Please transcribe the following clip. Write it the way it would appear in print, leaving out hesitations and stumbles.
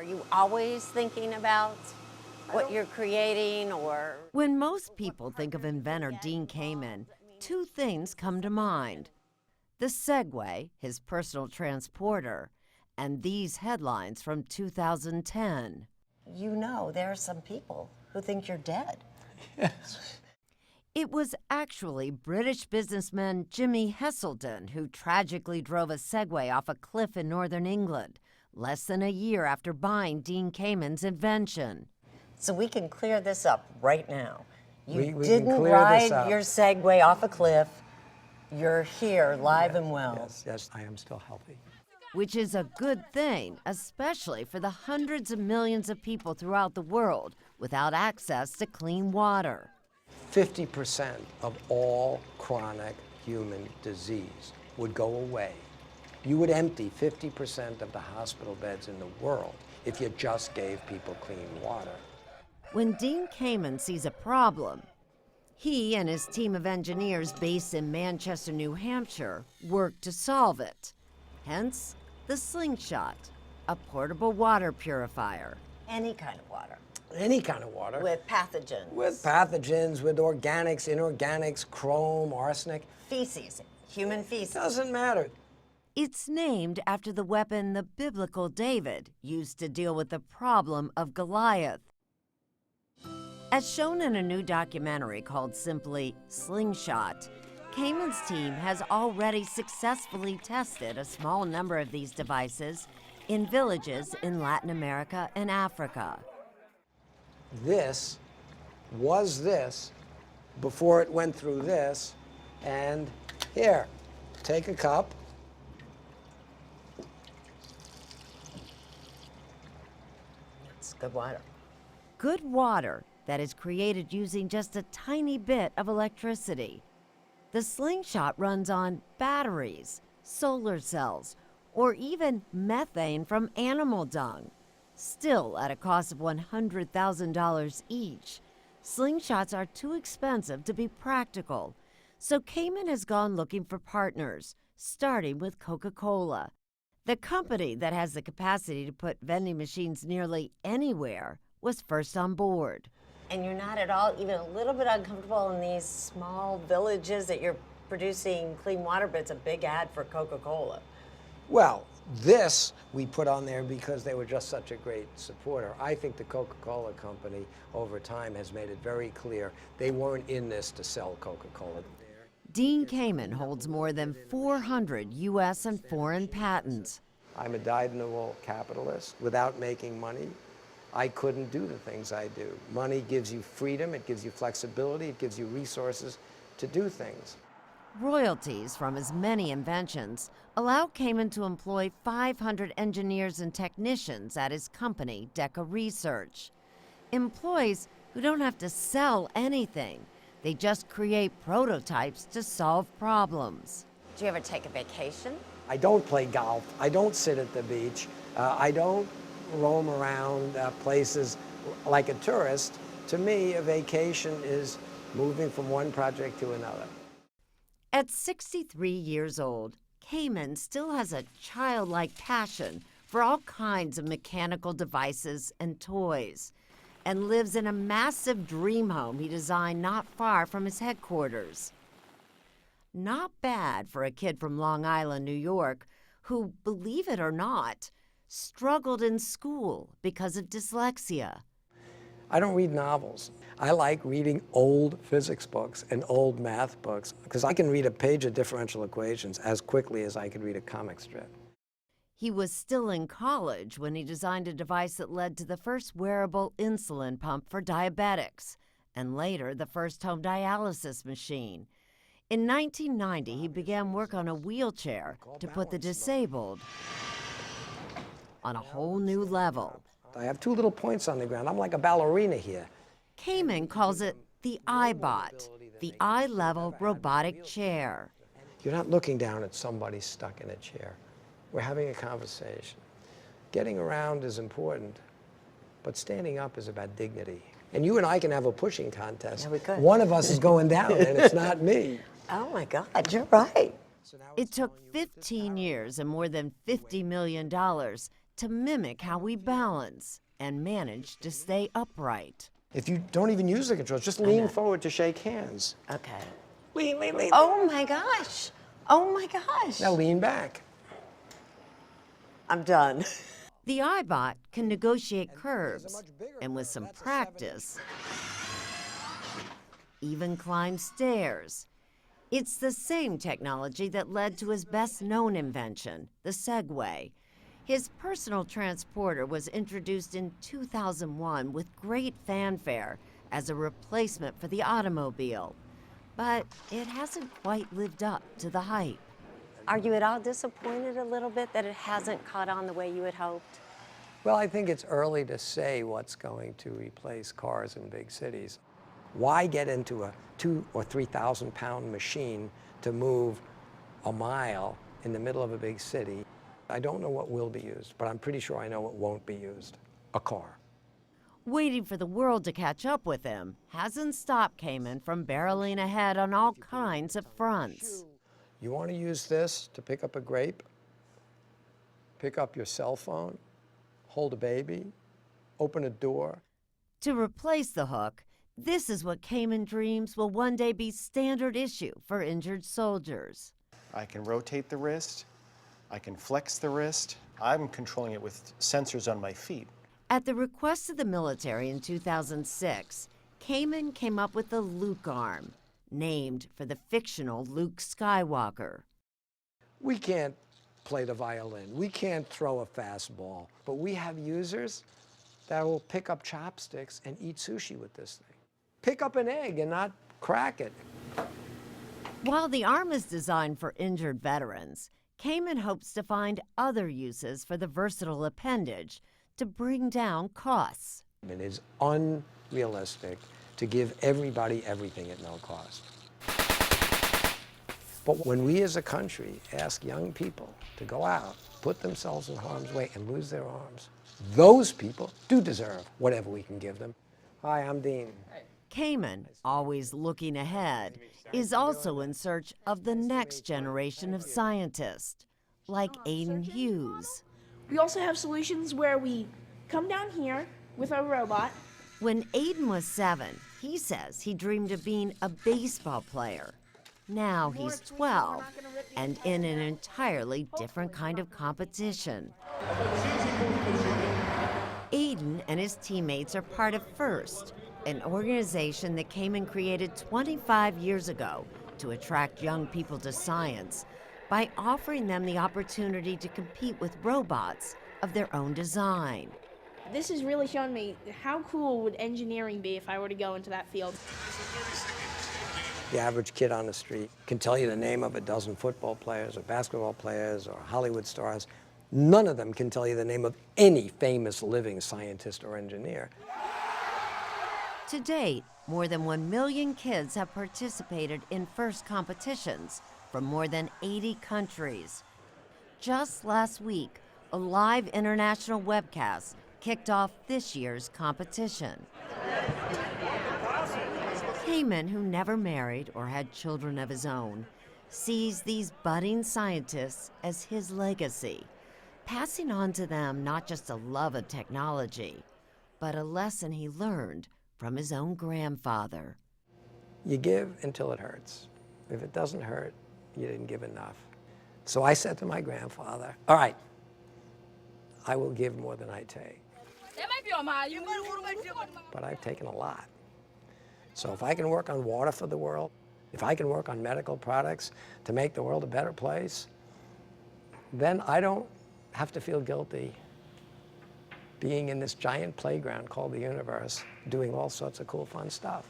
Are you always thinking about what you're creating or? When most people think of inventor Dean Kamen, two things come to mind. The Segway, his personal transporter, and these headlines from 2010. You know, there are some people who think you're dead. Yes. It was actually British businessman Jimmy Heselden who tragically drove a Segway off a cliff in northern England, less than a year after buying Dean Kamen's invention. So we can clear this up right now. You We didn't can clear ride this up. your Segway off a cliff. You're here, live and well. Yes, I am still healthy. Which is a good thing, especially for the hundreds of millions of people throughout the world without access to clean water. 50% of all chronic human disease would go away. You would empty 50% of the hospital beds in the world if you just gave people clean water. When Dean Kamen sees a problem, he and his team of engineers based in Manchester, New Hampshire, work to solve it. Hence, the Slingshot, a portable water purifier. Any kind of water. Any kind of water. With pathogens. With pathogens, with organics, inorganics, chrome, arsenic. Feces, human feces. Doesn't matter. It's named after the weapon the biblical David used to deal with the problem of Goliath. As shown in a new documentary called simply Slingshot, Kamen's team has already successfully tested a small number of these devices in villages in Latin America and Africa. This was this before it went through this, and here, take a cup. It's good water. Good water that is created using just a tiny bit of electricity. The Slingshot runs on batteries, solar cells, or even methane from animal dung. Still at a cost of $100,000 each, Slingshots are too expensive to be practical. So Kamen has gone looking for partners, starting with Coca-Cola. The company that has the capacity to put vending machines nearly anywhere was first on board. And you're not at all even a little bit uncomfortable in these small villages that you're producing clean water, but it's a big ad for Coca-Cola. Well, this we put on there because they were just such a great supporter. I think the Coca-Cola company over time has made it very clear they weren't in this to sell Coca-Cola. Dean Kamen holds more than 400 U.S. and foreign patents. I'm a dyed-in-the-wool capitalist. Without making money, I couldn't do the things I do. Money gives you freedom, it gives you flexibility, it gives you resources to do things. Royalties from his many inventions allow Kamen to employ 500 engineers and technicians at his company, Deca Research. Employees who don't have to sell anything. They just create prototypes to solve problems. Do you ever take a vacation? I don't play golf. I don't sit at the beach. I don't roam around places like a tourist. To me, a vacation is moving from one project to another. At 63 years old, Kamen still has a childlike passion for all kinds of mechanical devices and toys, and lives in a massive dream home he designed not far from his headquarters. Not bad for a kid from Long Island, New York, who, believe it or not, struggled in school because of dyslexia. I don't read novels. I like reading old physics books and old math books because I can read a page of differential equations as quickly as I could read a comic strip. He was still in college when he designed a device that led to the first wearable insulin pump for diabetics, and later the first home dialysis machine. In 1990, he began work on a wheelchair to put the disabled on a whole new level. I have two little points on the ground. I'm like a ballerina here. Kamen calls it the iBot, the eye-level robotic chair. You're not looking down at somebody stuck in a chair. We're having a conversation. Getting around is important, but standing up is about dignity. And you and I can have a pushing contest. Yeah, we could. One of us is going down, and it's not me. Oh my God, you're right. It took 15 years and more than $50 million to to mimic how we balance and manage to stay upright. If you don't even use the controls, just lean forward to shake hands. Okay. Lean, lean, lean. Oh my gosh. Oh my gosh. Now lean back. I'm done. The iBot can negotiate curves, and with some practice, even climb stairs. It's the same technology that led to his best-known invention, the Segway. His personal transporter was introduced in 2001 with great fanfare as a replacement for the automobile. But it hasn't quite lived up to the hype. Are you at all disappointed a little bit that it hasn't caught on the way you had hoped? Well, I think it's early to say what's going to replace cars in big cities. Why get into a 2,000 or 3,000 pound machine to move a mile in the middle of a big city? I don't know what will be used, but I'm pretty sure I know what won't be used: a car. Waiting for the world to catch up with him hasn't stopped Kamen from barreling ahead on all kinds of fronts. You want to use this to pick up a grape, pick up your cell phone, hold a baby, open a door. To replace the hook, this is what Kamen dreams will one day be standard issue for injured soldiers. I can rotate the wrist, I can flex the wrist. I'm controlling it with sensors on my feet. At the request of the military in 2006, Kamen came up with the Luke arm, named for the fictional Luke Skywalker. We can't play the violin, we can't throw a fastball, but we have users that will pick up chopsticks and eat sushi with this thing. Pick up an egg and not crack it. While the arm is designed for injured veterans, Kamen hopes to find other uses for the versatile appendage to bring down costs. It is unrealistic to give everybody everything at no cost. But when we as a country ask young people to go out, put themselves in harm's way and lose their arms, those people do deserve whatever we can give them. Hi, I'm Dean. Kamen, always looking ahead, is also in search of the next generation of scientists, like Aiden Hughes. We also have solutions where we come down here with our robot. When Aiden was 7, he says he dreamed of being a baseball player. Now he's 12 and in an entirely different kind of competition. Aiden and his teammates are part of FIRST, an organization that Kamen created 25 years ago to attract young people to science by offering them the opportunity to compete with robots of their own design. This has really shown me how cool would engineering be if I were to go into that field. The average kid on the street can tell you the name of a dozen football players or basketball players or Hollywood stars. None of them can tell you the name of any famous living scientist or engineer. To date, more than 1 million kids have participated in FIRST competitions from more than 80 countries. Just last week, a live international webcast kicked off this year's competition. Kamen, who never married or had children of his own, sees these budding scientists as his legacy, passing on to them not just a love of technology, but a lesson he learned from his own grandfather. You give until it hurts. If it doesn't hurt, you didn't give enough. So I said to my grandfather, all right, I will give more than I take. But I've taken a lot. So if I can work on water for the world, if I can work on medical products to make the world a better place, then I don't have to feel guilty being in this giant playground called the universe, doing all sorts of cool, fun stuff.